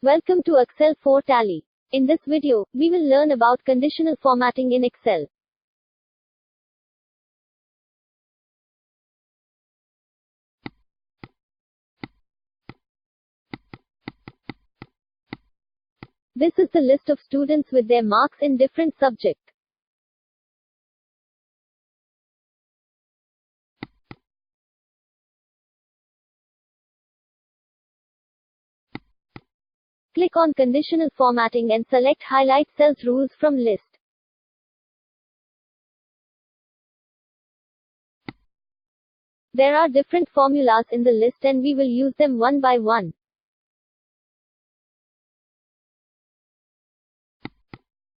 Welcome to Excel for Tally. In this video, we will learn about conditional formatting in Excel. This is the list of students with their marks in different subjects. Click on Conditional Formatting and select Highlight Cells Rules from list. There are different formulas in the list and we will use them one by one.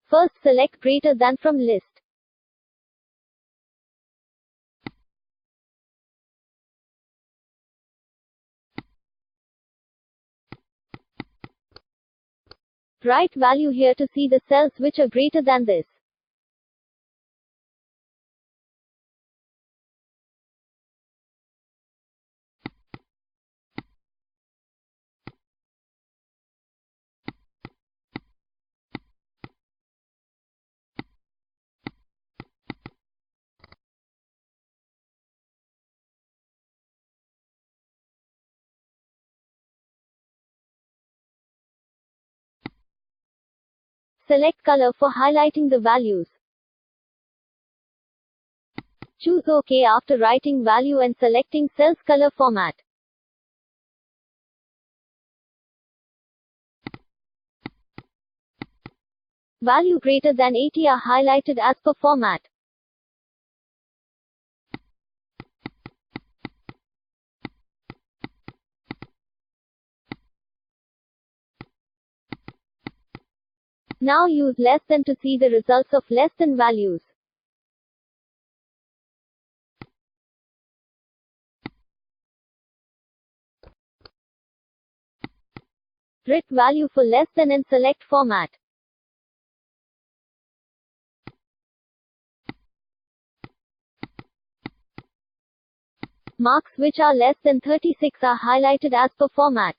First, select Greater Than from list. Write value here to see the cells which are greater than this. Select color for highlighting the values. Choose OK after writing value and selecting Cells Color Format. Value greater than 80 are highlighted as per format. Now use less than to see the results of less than values. Write value for less than and select format. Marks which are less than 36 are highlighted as per format.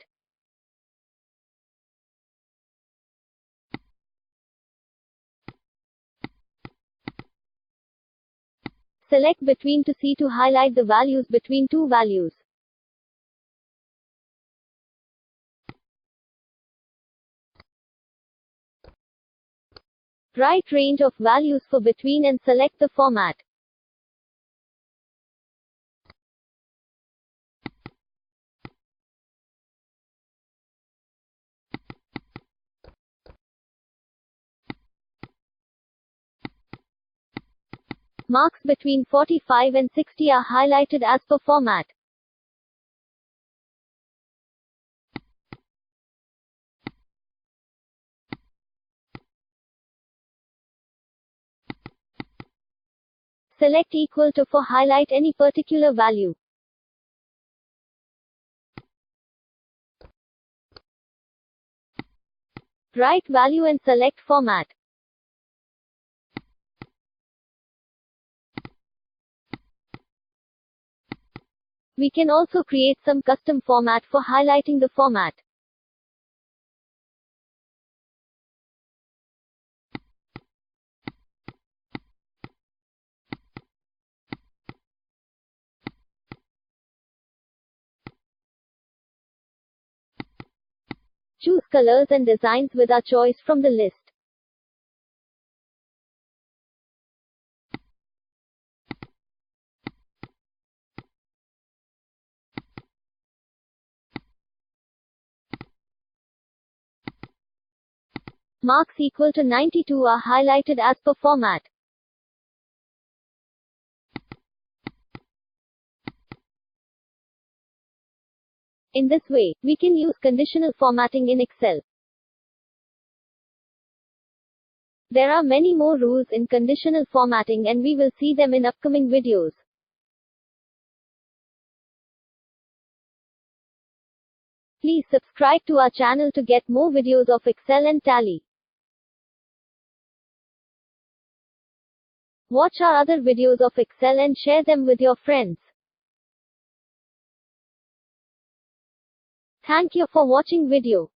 Select Between to see to highlight the values between two values. Write range of values for between and select the format. Marks between 45 and 60 are highlighted as per format. Select Equal to for highlight any particular value. Write value and select format. We can also create some custom format for highlighting the format. Choose colors and designs with our choice from the list. Marks equal to 92 are highlighted as per format. In this way, we can use conditional formatting in Excel. There are many more rules in conditional formatting and we will see them in upcoming videos. Please subscribe to our channel to get more videos of Excel and Tally. Watch our other videos of Excel and share them with your friends. Thank you for watching video.